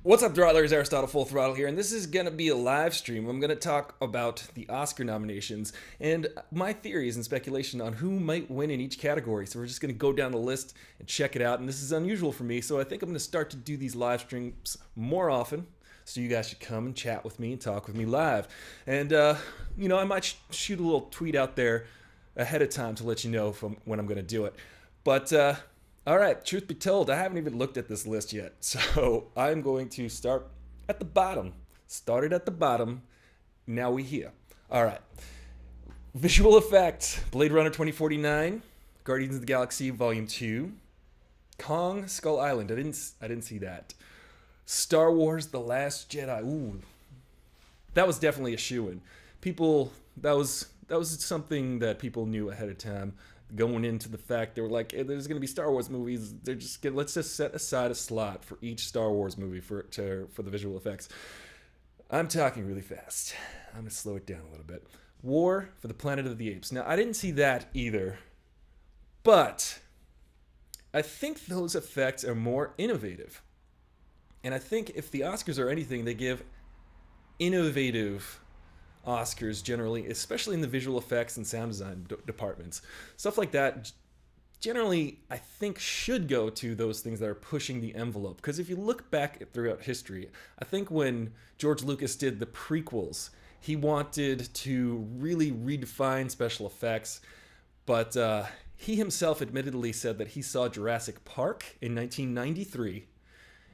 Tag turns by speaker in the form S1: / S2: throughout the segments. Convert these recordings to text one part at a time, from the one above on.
S1: What's up, Throttlers? Aristotle Full Throttle here, and this is going to be a live stream. I'm going to talk about the Oscar nominations and my theories and speculation on who might win in each category. So we're just going to go down the list and check it out, and this is unusual for me, so I think I'm going to start to do these live streams more often. So you guys should come and chat with me and talk with me live. And, I might shoot a little tweet out there ahead of time to let you know when I'm going to do it. But, all right, truth be told, I haven't even looked at this list yet. So I'm going to start at the bottom. Started at the bottom. Now we here. All right. Visual effects. Blade Runner 2049. Guardians of the Galaxy Volume 2. Kong Skull Island. I didn't see that. Star Wars The Last Jedi. Ooh. That was definitely a shoo-in. That was something that people knew ahead of time. Going into the fact they were like, hey, there's going to be Star Wars movies. Let's just set aside a slot for each Star Wars movie for the visual effects. I'm talking really fast. I'm going to slow it down a little bit. War for the Planet of the Apes. Now, I didn't see that either, but I think those effects are more innovative. And I think if the Oscars are anything, they give innovative Oscars generally, especially in the visual effects and sound design departments. Stuff like that generally, I think, should go to those things that are pushing the envelope. Because if you look back throughout history, I think when George Lucas did the prequels, he wanted to really redefine special effects, but he himself admittedly said that he saw Jurassic Park in 1993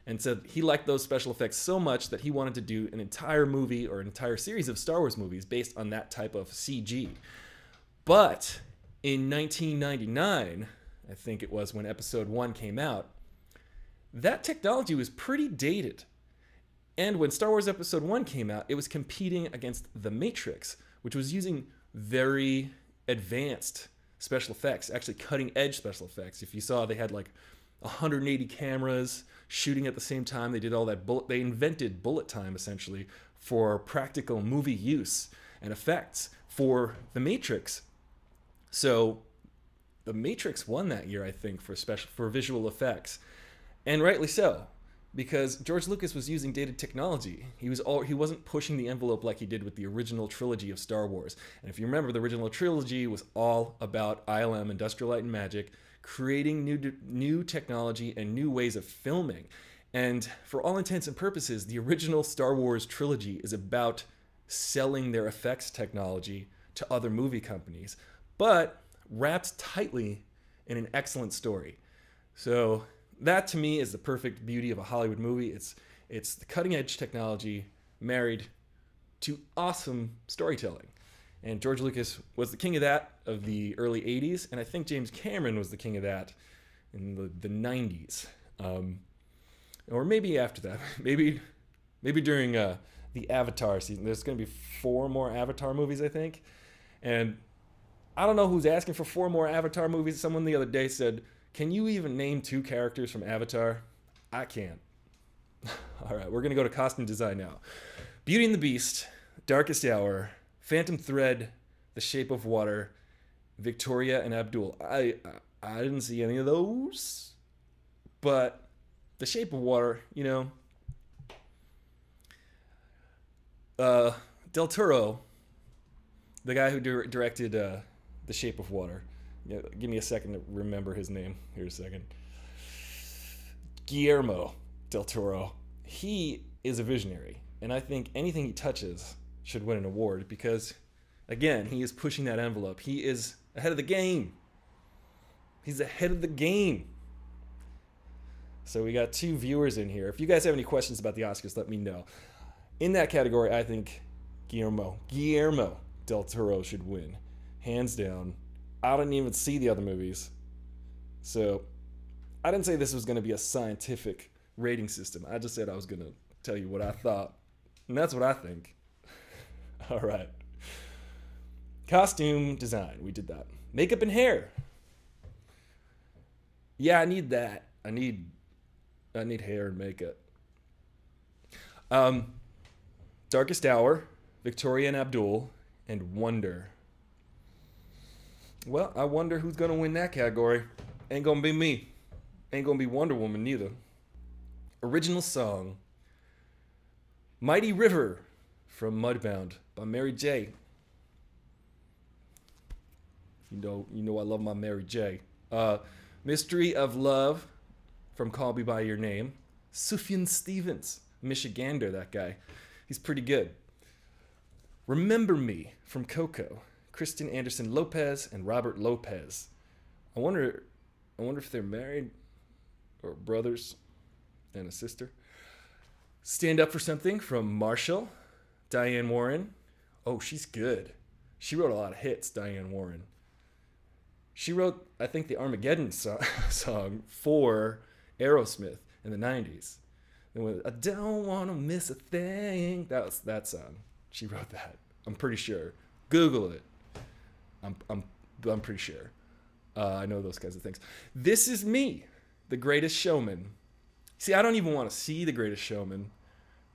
S1: and said he liked those special effects so much that he wanted to do an entire movie or an entire series of Star Wars movies based on that type of CG. But in 1999, I think it was when Episode 1 came out, that technology was pretty dated. And when Star Wars Episode 1 came out, it was competing against The Matrix, which was using very advanced special effects, actually cutting-edge special effects. If you saw, they had like 180 cameras shooting at the same time. They did all that they invented bullet time essentially for practical movie use and effects for The Matrix. So The Matrix won that year, I think, for visual effects. And rightly so, because George Lucas was using dated technology. He wasn't pushing the envelope like he did with the original trilogy of Star Wars. And if you remember, the original trilogy was all about ILM, Industrial Light and Magic, creating new technology and new ways of filming. And for all intents and purposes, the original Star Wars trilogy is about selling their effects technology to other movie companies, but wrapped tightly in an excellent story. So that to me is the perfect beauty of a Hollywood movie. It's the cutting edge technology married to awesome storytelling. And George Lucas was the king of that of the early 80s, and I think James Cameron was the king of that in the 90s. Or maybe after that. Maybe during the Avatar season. There's going to be 4 more Avatar movies, I think. And I don't know who's asking for 4 more Avatar movies. Someone the other day said, can you even name 2 characters from Avatar? I can't. All right, we're going to go to costume design now. Beauty and the Beast, Darkest Hour, Phantom Thread, The Shape of Water, Victoria and Abdul. I didn't see any of those, but The Shape of Water, Del Toro, the guy who directed The Shape of Water. Give me a second to remember his name. Here's a second. Guillermo del Toro. He is a visionary, and I think anything he touches should win an award because, again, he is pushing that envelope. He is ahead of the game. He's ahead of the game. So we got 2 viewers in here. If you guys have any questions about the Oscars, let me know. In that category, I think Guillermo del Toro should win. Hands down. I didn't even see the other movies. So I didn't say this was going to be a scientific rating system. I just said I was going to tell you what I thought. And that's what I think. All right. Costume design. We did that. Makeup and hair. Yeah, I need that. I need hair and makeup. Darkest Hour, Victoria and Abdul, and Wonder. Well, I wonder who's going to win that category. Ain't going to be me. Ain't going to be Wonder Woman neither. Original song. Mighty River from Mudbound by Mary J. You know I love my Mary J. Mystery of Love from Call Me By Your Name. Sufjan Stevens, Michigander, that guy. He's pretty good. Remember Me from Coco. Kristen Anderson Lopez and Robert Lopez. I wonder if they're married or brothers and a sister. Stand Up for Something from Marshall. Diane Warren. Oh, she's good. She wrote a lot of hits, Diane Warren. She wrote, I think, the Armageddon song for Aerosmith in the 90s. I don't want to miss a thing. That was that song. She wrote that. I'm pretty sure. Google it. I'm pretty sure. I know those kinds of things. This Is Me, The Greatest Showman. See, I don't even want to see The Greatest Showman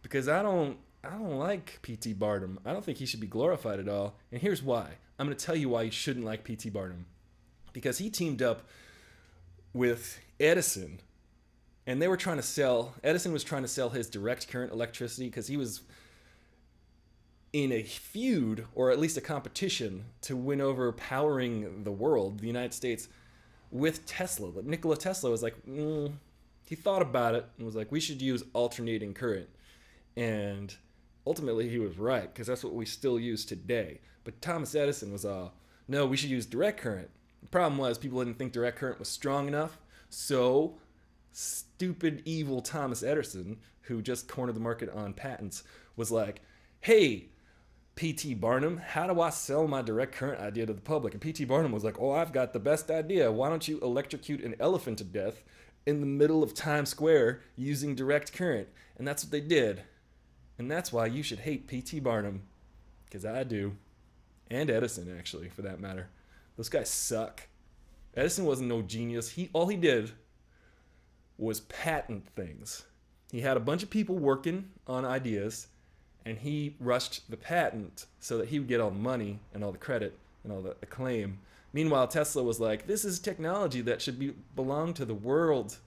S1: because I don't like P.T. Barnum. I don't think he should be glorified at all. And here's why. I'm going to tell you why you shouldn't like P.T. Barnum. Because he teamed up with Edison, and Edison was trying to sell his direct current electricity because he was in a feud, or at least a competition, to win over powering the world, the United States, with Tesla. But Nikola Tesla was like, he thought about it and was like, we should use alternating current. And ultimately he was right, because that's what we still use today. But Thomas Edison was no, we should use direct current. The problem was people didn't think direct current was strong enough, so stupid, evil Thomas Edison, who just cornered the market on patents, was like, hey, P.T. Barnum, how do I sell my direct current idea to the public? And P.T. Barnum was like, oh, I've got the best idea. Why don't you electrocute an elephant to death in the middle of Times Square using direct current? And that's what they did. And that's why you should hate P.T. Barnum, because I do. And Edison, actually, for that matter. Those guys suck. Edison wasn't no genius. All he did was patent things. He had a bunch of people working on ideas, and he rushed the patent so that he would get all the money and all the credit and all the acclaim. Meanwhile, Tesla was like, this is technology that should belong to the world.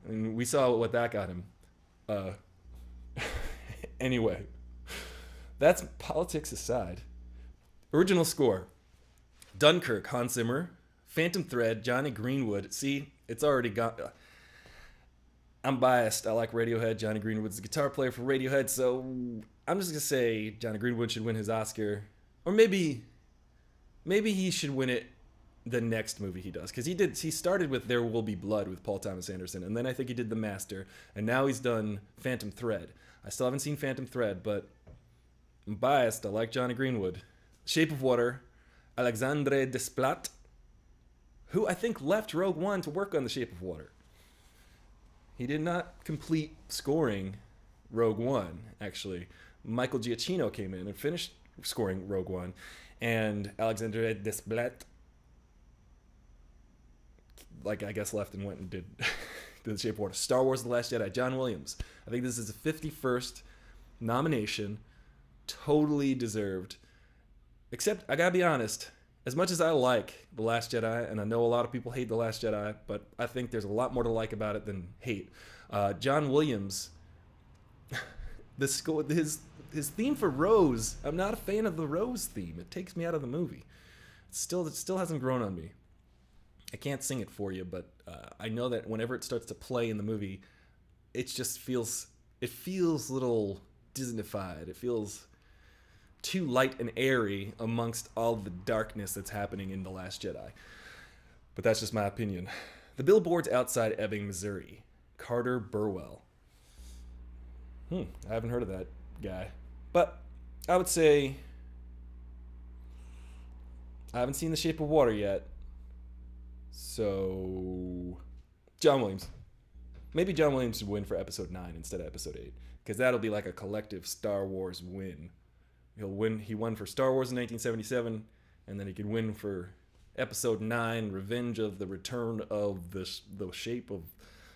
S1: And we saw what that got him. Anyway, that's politics aside. Original score: Dunkirk, Hans Zimmer. Phantom Thread, Johnny Greenwood. See, it's already got... I'm biased. I like Radiohead. Johnny Greenwood's the guitar player for Radiohead, so I'm just going to say Johnny Greenwood should win his Oscar. Or maybe he should win it the next movie he does. Because he started with There Will Be Blood with Paul Thomas Anderson, and then I think he did The Master, and now he's done Phantom Thread. I still haven't seen Phantom Thread, but I'm biased. I like Johnny Greenwood. Shape of Water, Alexandre Desplat, who I think left Rogue One to work on The Shape of Water. He did not complete scoring Rogue One, actually. Michael Giacchino came in and finished scoring Rogue One. And Alexandre Desplat, I guess, left and went and did The Shape of Water. Star Wars The Last Jedi, John Williams. I think this is the 51st nomination. Totally deserved. Except, I gotta be honest, as much as I like The Last Jedi, and I know a lot of people hate The Last Jedi, but I think there's a lot more to like about it than hate. John Williams, his theme for Rose, I'm not a fan of the Rose theme. It takes me out of the movie. It still hasn't grown on me. I can't sing it for you, but I know that whenever it starts to play in the movie, it feels a little Disneyfied. It feels too light and airy amongst all the darkness that's happening in The Last Jedi. But that's just my opinion. The Billboards Outside Ebbing, Missouri. Carter Burwell. I haven't heard of that guy. But I would say I haven't seen The Shape of Water yet. So John Williams. Maybe John Williams should win for episode 9 instead of episode 8. Because that'll be like a collective Star Wars win. He won for Star Wars in 1977, and then he could win for Episode 9, Revenge of the Return of the Shape of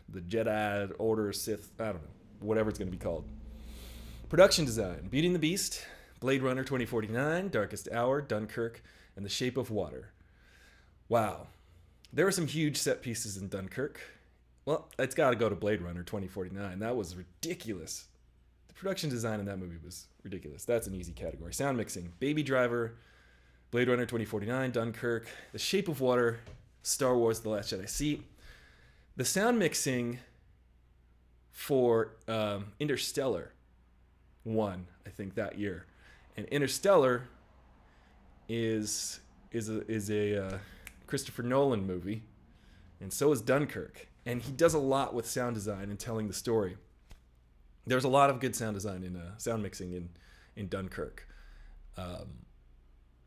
S1: the Jedi Order Sith. I don't know, whatever it's going to be called. Production design: Beauty and the Beast, Blade Runner 2049, Darkest Hour, Dunkirk, and The Shape of Water. Wow, there were some huge set pieces in Dunkirk. Well, it's got to go to Blade Runner 2049. That was ridiculous. The production design in that movie was ridiculous. That's an easy category. Sound mixing: Baby Driver, Blade Runner 2049, Dunkirk, The Shape of Water, Star Wars: The Last Jedi. See, the sound mixing for Interstellar won, I think, that year, and Interstellar is a Christopher Nolan movie, and so is Dunkirk. And he does a lot with sound design and telling the story. There's a lot of good sound design in sound mixing in Dunkirk.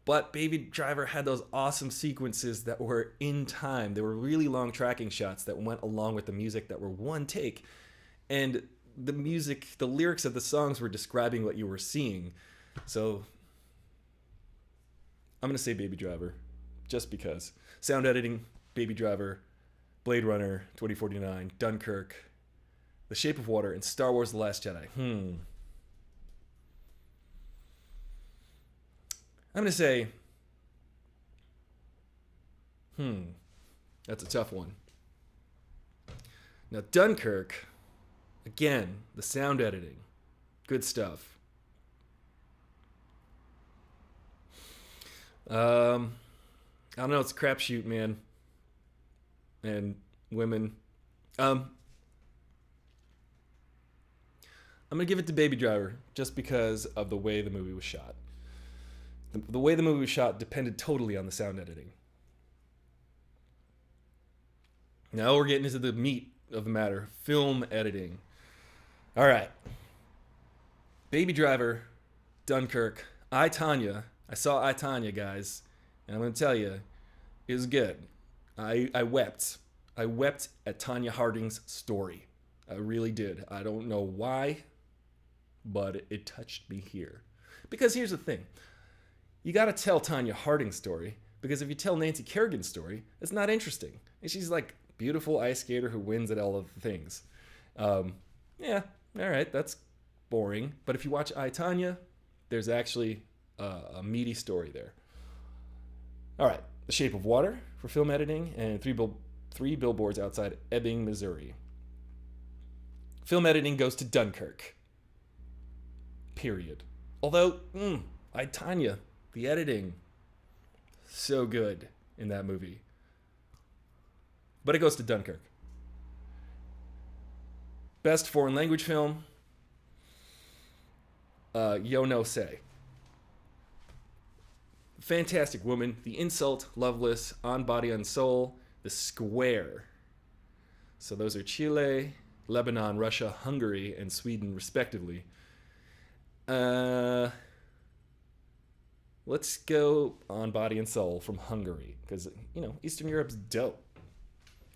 S1: But Baby Driver had those awesome sequences that were in time. They were really long tracking shots that went along with the music that were one take. And the music, the lyrics of the songs were describing what you were seeing. So I'm going to say Baby Driver, just because. Sound editing: Baby Driver, Blade Runner 2049, Dunkirk, The Shape of Water, and Star Wars: The Last Jedi. I'm going to say, that's a tough one. Now, Dunkirk, again, the sound editing, good stuff. I don't know, it's a crapshoot, man. And women. I'm going to give it to Baby Driver just because of the way the movie was shot. The way the movie was shot depended totally on the sound editing. Now we're getting into the meat of the matter: film editing. All right. Baby Driver, Dunkirk, I, Tonya. I saw I, Tonya, guys, and I'm going to tell you, it was good. I wept. I wept at Tonya Harding's story. I really did. I don't know why, but it touched me here. Because here's the thing. You got to tell Tonya Harding's story, because if you tell Nancy Kerrigan's story, it's not interesting. And she's like beautiful ice skater who wins at all of the things. Yeah, all right, that's boring. But if you watch I, Tonya, there's actually a meaty story there. All right, The Shape of Water for film editing, and three billboards outside Ebbing, Missouri. Film editing goes to Dunkirk. Period. Although, I, Tonya, the editing, so good in that movie. But it goes to Dunkirk. Best foreign language film, Yo No Say. Fantastic Woman, The Insult, Loveless, On Body and Soul, The Square. So those are Chile, Lebanon, Russia, Hungary, and Sweden, respectively. Let's go On Body and Soul from Hungary, because, Eastern Europe's dope.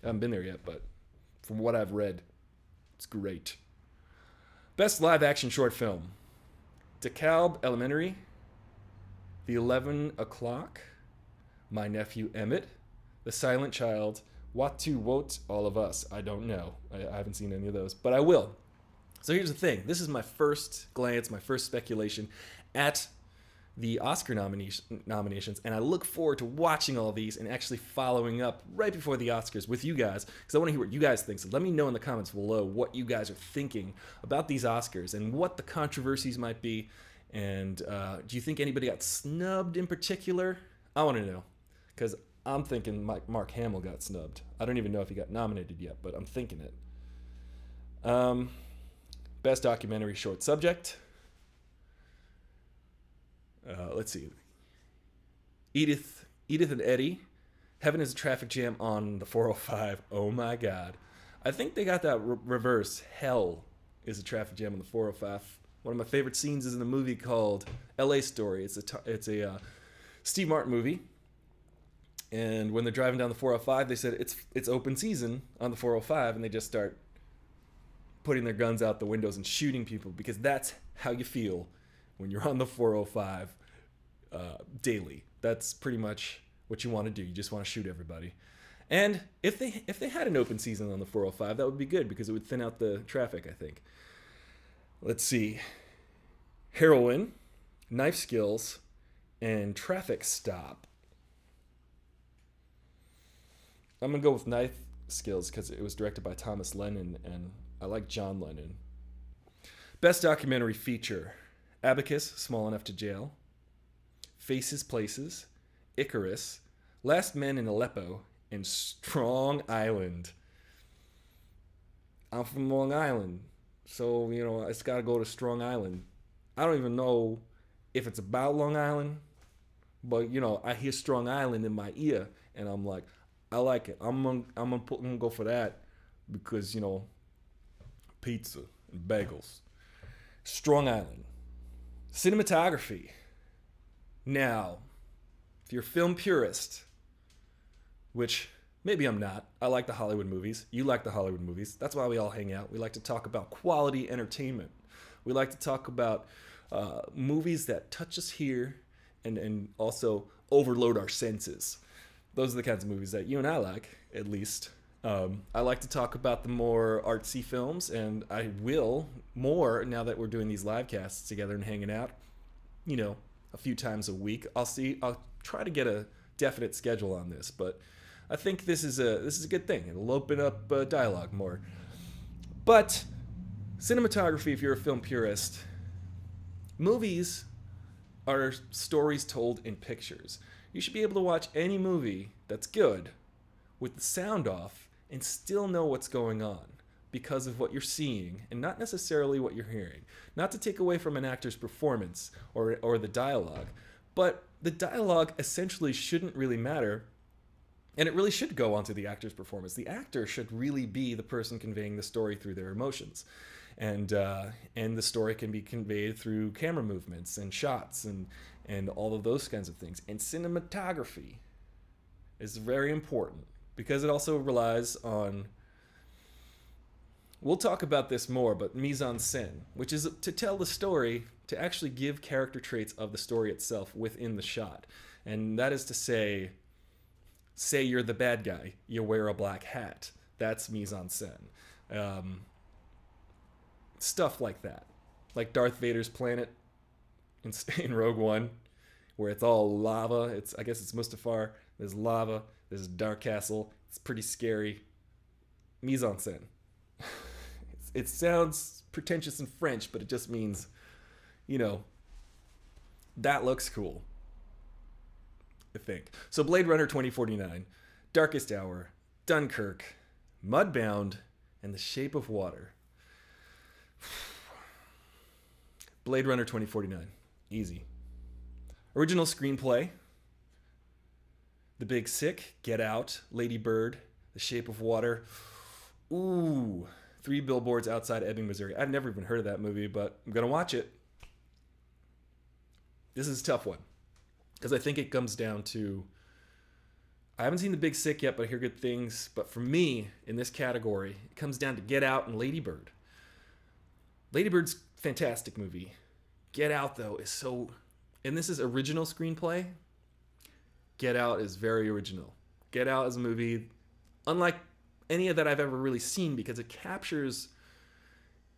S1: I haven't been there yet, but from what I've read, it's great. Best live action short film: DeKalb Elementary, The 11 O'Clock, My Nephew Emmett, The Silent Child, What to Wote All of Us. I don't know. I haven't seen any of those, but I will. So here's the thing. This is my first glance, my first speculation at the Oscar nominations, and I look forward to watching all these and actually following up right before the Oscars with you guys, because I want to hear what you guys think. So let me know in the comments below what you guys are thinking about these Oscars and what the controversies might be. And do you think anybody got snubbed in particular? I want to know, because I'm thinking Mark Hamill got snubbed. I don't even know if he got nominated yet, but I'm thinking it. Best documentary short subject. Let's see. Edith and Eddie. Heaven is a Traffic Jam on the 405. Oh my God. I think they got that reverse. Hell is a traffic jam on the 405. One of my favorite scenes is in a movie called L.A. Story. It's a Steve Martin movie. And when they're driving down the 405, they said it's open season on the 405, and they just start putting their guns out the windows and shooting people, because that's how you feel when you're on the 405 daily. That's pretty much what you want to do. You just want to shoot everybody. And if they had an open season on the 405, that would be good, because it would thin out the traffic, I think. Let's see. Heroin, Knife Skills, and Traffic Stop. I'm going to go with Knife Skills because it was directed by Thomas Lennon, and I like John Lennon. Best documentary feature: Abacus, Small Enough to Jail, Faces Places, Icarus, Last Men in Aleppo, and Strong Island. I'm from Long Island, so it's got to go to Strong Island. I don't even know if it's about Long Island, but I hear Strong Island in my ear, and I'm like, I like it. I'm gonna go for that because pizza and bagels. Strong Island. Cinematography. Now, if you're a film purist, which maybe I'm not. I like the Hollywood movies. You like the Hollywood movies. That's why we all hang out. We like to talk about quality entertainment. We like to talk about movies that touch us here and also overload our senses. Those are the kinds of movies that you and I like, at least. I like to talk about the more artsy films, and I will more now that we're doing these live casts together and hanging out, a few times a week. I'll try to get a definite schedule on this, but I think this is a good thing. It'll open up dialogue more. But cinematography, if you're a film purist, movies are stories told in pictures. You should be able to watch any movie that's good with the sound off and still know what's going on because of what you're seeing and not necessarily what you're hearing. Not to take away from an actor's performance or the dialogue, but the dialogue essentially shouldn't really matter, and it really should go onto the actor's performance. The actor should really be the person conveying the story through their emotions, and the story can be conveyed through camera movements and shots and all of those kinds of things. And cinematography is very important because it also relies on, we'll talk about this more, but mise-en-scène, which is to tell the story, to actually give character traits of the story itself within the shot. And that is to say you're the bad guy, you wear a black hat. That's mise-en-scène. Stuff like that. Like Darth Vader's planet in Rogue One, where it's all lava. I guess it's Mustafar. There's lava. There's a dark castle. It's pretty scary. Mise-en-scène. It sounds pretentious in French, but it just means, that looks cool, I think. So Blade Runner 2049, Darkest Hour, Dunkirk, Mudbound, and The Shape of Water. Blade Runner 2049. Easy. Original screenplay: The Big Sick, Get Out, Lady Bird, The Shape of Water. Ooh, 3 Billboards Outside Ebbing, Missouri. I've never even heard of that movie, but I'm going to watch it. This is a tough one because I think it comes down to, I haven't seen The Big Sick yet, but I hear good things. But for me, in this category, it comes down to Get Out and Lady Bird. Lady Bird's a fantastic movie. Get Out, though, is so... And this is original screenplay. Get Out is very original. Get Out is a movie unlike any that I've ever really seen because it captures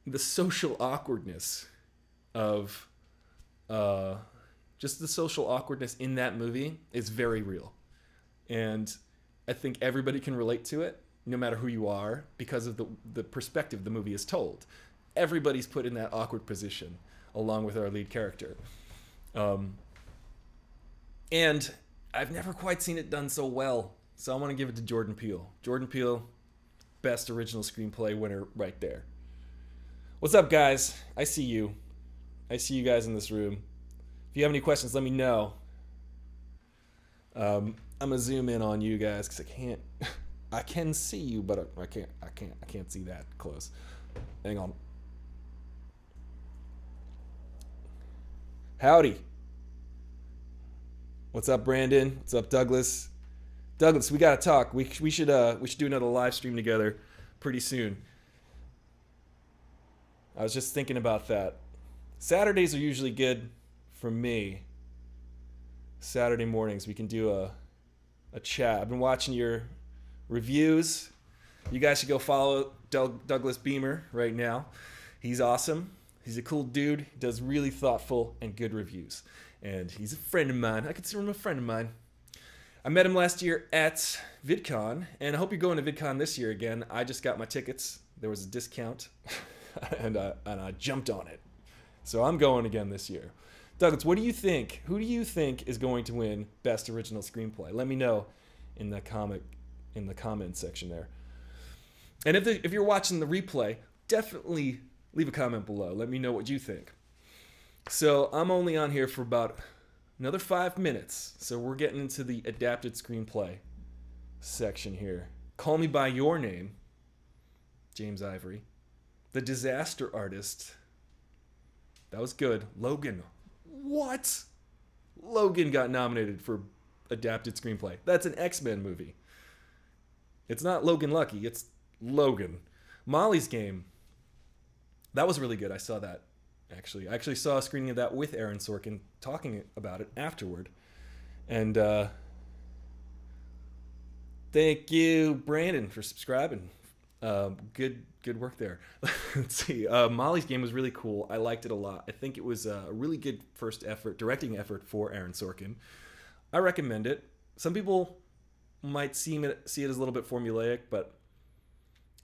S1: the social awkwardness of... just the social awkwardness in that movie is very real. And I think everybody can relate to it, no matter who you are, because of the perspective the movie is told. Everybody's put in that awkward position, along with our lead character. And I've never quite seen it done so well, so I want to give it to Jordan Peele. Jordan Peele, best original screenplay winner right there. What's up, guys? I see you. I see you guys in this room. If you have any questions, let me know. I'm gonna zoom in on you guys because I can see you, but I can't see that close. Hang on. Howdy. What's up, Brandon? What's up, Douglas? Douglas, we gotta talk. We should do another live stream together pretty soon. I was just thinking about that. Saturdays are usually good for me. Saturday mornings we can do a chat. I've been watching your reviews. You guys should go follow Douglas Beamer right now. He's awesome. He's a cool dude. He does really thoughtful and good reviews. And he's a friend of mine. I consider him a friend of mine. I met him last year at VidCon, and I hope you're going to VidCon this year again. I just got my tickets. There was a discount. and I jumped on it. So I'm going again this year. Douglas, what do you think? Who do you think is going to win Best Original Screenplay? Let me know in the comment section there. And if you're watching the replay, definitely leave a comment below. Let me know what you think. So I'm only on here for about another 5 minutes. So we're getting into the adapted screenplay section here. Call Me by Your Name, James Ivory. The Disaster Artist. That was good. Logan. What? Logan got nominated for adapted screenplay. That's an X-Men movie. It's not Logan Lucky. It's Logan. Molly's Game. That was really good. I saw that, actually. I actually saw a screening of that with Aaron Sorkin talking about it afterward. And thank you, Brandon, for subscribing. Good work there. Let's see. Molly's Game was really cool. I liked it a lot. I think it was a really good directing effort for Aaron Sorkin. I recommend it. Some people might see it as a little bit formulaic, but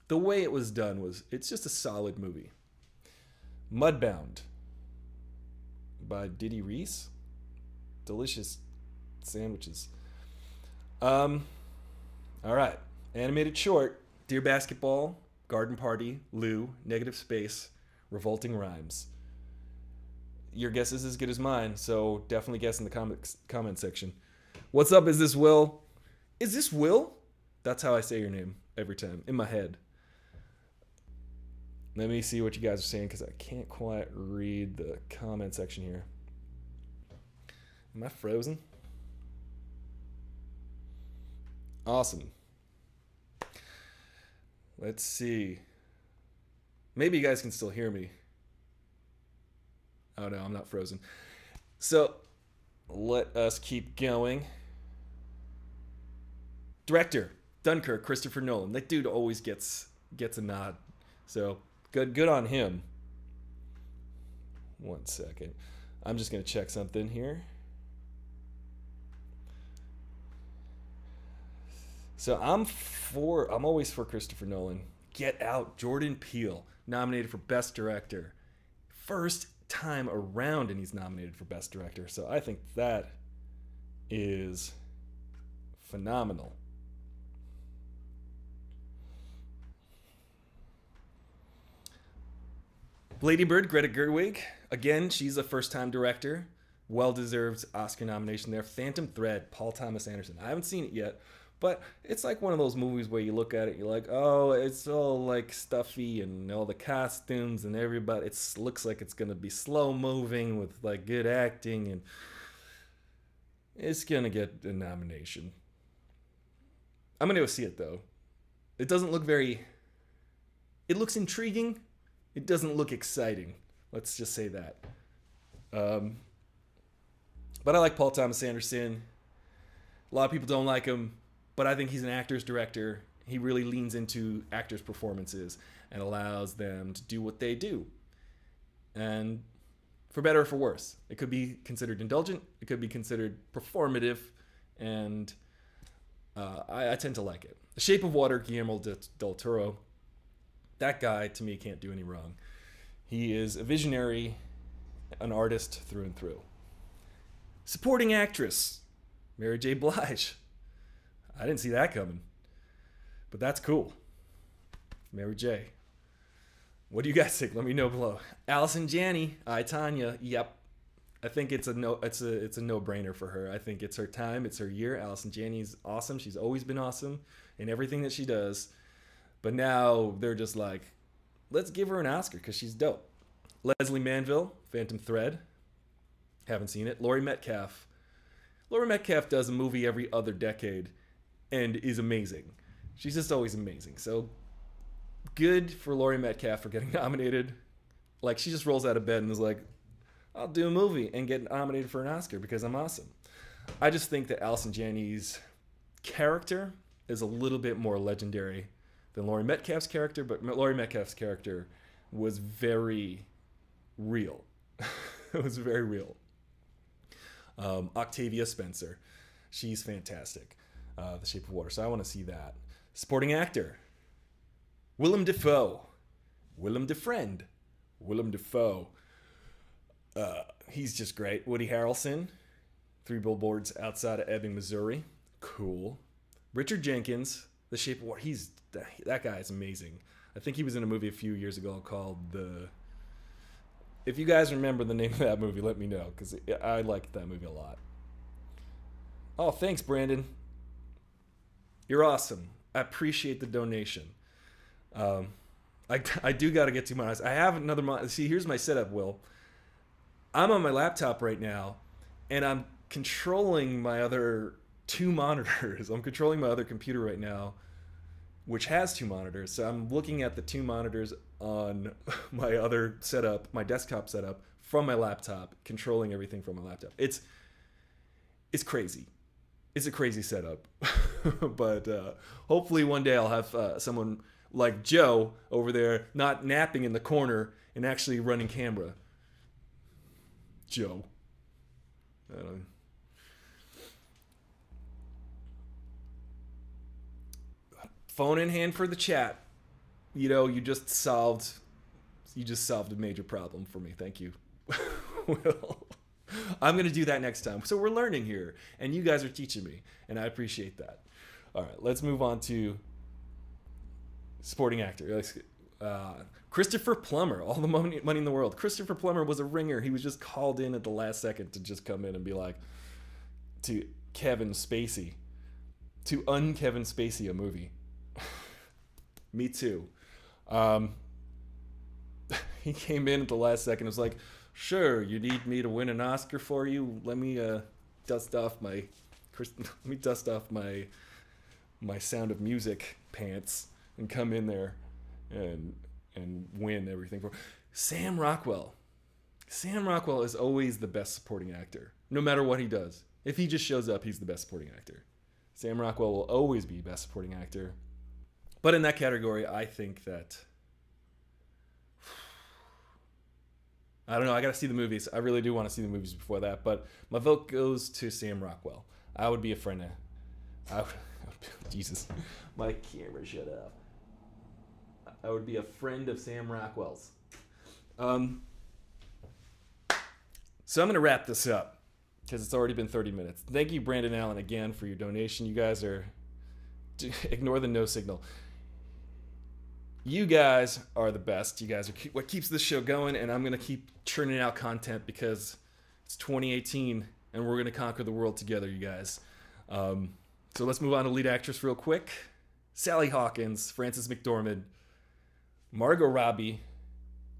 S1: the way it was done it's just a solid movie. Mudbound by Diddy Reese. Delicious sandwiches. All right. Animated short. Dear Basketball, Garden Party, Lou, Negative Space, Revolting Rhymes. Your guess is as good as mine, so definitely guess in the comment section. What's up? Is this Will? Is this Will? That's how I say your name every time, in my head. Let me see what you guys are saying, because I can't quite read the comment section here. Am I frozen? Awesome. Let's see. Maybe you guys can still hear me. Oh no, I'm not frozen. So let us keep going. Director, Dunkirk, Christopher Nolan. That dude always gets a nod. So good on him. 1 second. I'm just gonna check something here. So I'm always for Christopher Nolan. Get Out, Jordan Peele, nominated for Best Director. First time around and he's nominated for Best Director. So I think that is phenomenal. Lady Bird, Greta Gerwig. Again, she's a first-time director. Well-deserved Oscar nomination there. Phantom Thread, Paul Thomas Anderson. I haven't seen it yet. But it's like one of those movies where you look at it, you're like, oh, it's all like stuffy and all the costumes and everybody. It looks like it's going to be slow moving with like good acting, and it's going to get a nomination. I'm going to go see it though. It doesn't look it looks intriguing. It doesn't look exciting. Let's just say that. But I like Paul Thomas Anderson. A lot of people don't like him. But I think he's an actor's director. He really leans into actors' performances and allows them to do what they do. And for better or for worse. It could be considered indulgent. It could be considered performative. And I tend to like it. The Shape of Water, Guillermo del Toro. That guy, to me, can't do any wrong. He is a visionary, an artist through and through. Supporting actress, Mary J. Blige. I didn't see that coming. But that's cool. Mary J. What do you guys think? Let me know below. Allison Janney, I, Tanya. Yep. I think it's a no-brainer for her. I think it's her time. It's her year. Allison Janney's awesome. She's always been awesome in everything that she does. But now they're just like, let's give her an Oscar because she's dope. Leslie Manville, Phantom Thread. Haven't seen it. Laurie Metcalf. Laurie Metcalf does a movie every other decade and is amazing. She's just always amazing. So good for Laurie Metcalf for getting nominated. Like, she just rolls out of bed and is like, I'll do a movie and get nominated for an Oscar because I'm awesome. I just think that Allison Janney's character is a little bit more legendary than Laurie Metcalf's character, but Laurie Metcalf's character was very real. It was very real. Octavia Spencer. She's fantastic. The Shape of Water. So I want to see that. Supporting actor. Willem Dafoe. Willem Defriend, Willem Dafoe. He's just great. Woody Harrelson, Three Billboards Outside of Ebbing, Missouri. Cool. Richard Jenkins, The Shape of Water. That guy is amazing. I think he was in a movie a few years ago called The... If you guys remember the name of that movie, let me know, because I liked that movie a lot. Oh, thanks, Brandon. You're awesome. I appreciate the donation. I do got to get to my eyes. I have another monitor. See, here's my setup, Will. I'm on my laptop right now, and I'm controlling my other two monitors. I'm controlling my other computer right now, which has two monitors. So I'm looking at the two monitors on my other setup, my desktop setup, from my laptop, controlling everything from my laptop. It's crazy. It's a crazy setup. But hopefully one day I'll have someone like Joe over there not napping in the corner and actually running camera. Joe. Phone in hand for the chat. You just solved a major problem for me. Thank you. Well, I'm going to do that next time. So we're learning here, and you guys are teaching me, and I appreciate that. All right, let's move on to supporting actor. Christopher Plummer, all the money in the world. Christopher Plummer was a ringer. He was just called in at the last second to just come in and be like, to Kevin Spacey, to un-Kevin Spacey a movie. Me too. He came in at the last second and was like, sure, you need me to win an Oscar for you? Let me dust off my Sound of Music pants and come in there and win everything for Sam Rockwell. Sam Rockwell is always the best supporting actor, no matter what he does. If he just shows up, he's the best supporting actor. Sam Rockwell will always be best supporting actor. But in that category, I think that... I don't know. I got to see the movies. I really do want to see the movies before that. But my vote goes to Sam Rockwell. I would be a friend of... Jesus. My camera shut up. I would be a friend of Sam Rockwell's. So I'm going to wrap this up because it's already been 30 minutes. Thank you, Brandon Allen, again for your donation. You guys are... Ignore the no signal. You guys are the best. You guys are what keeps this show going, and I'm going to keep churning out content because it's 2018, and we're going to conquer the world together, you guys. So let's move on to lead actress real quick. Sally Hawkins, Frances McDormand, Margot Robbie,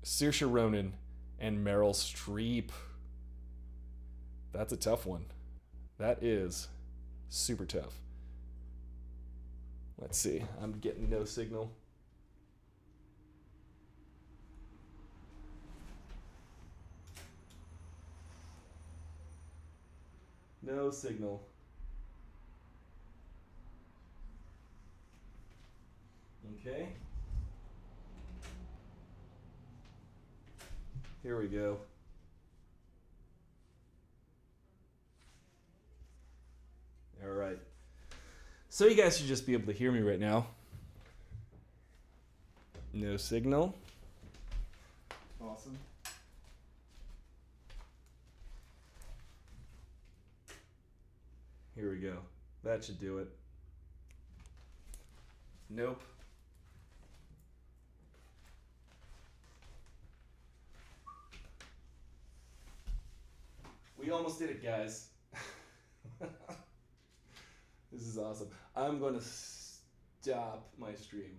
S1: Saoirse Ronan, and Meryl Streep. That's a tough one. That is super tough. Let's see. I'm getting no signal. No signal. Okay. Here we go. All right. So you guys should just be able to hear me right now. No signal. Awesome. Here we go. That should do it. Nope. We almost did it, guys. This is awesome. I'm going to stop my stream.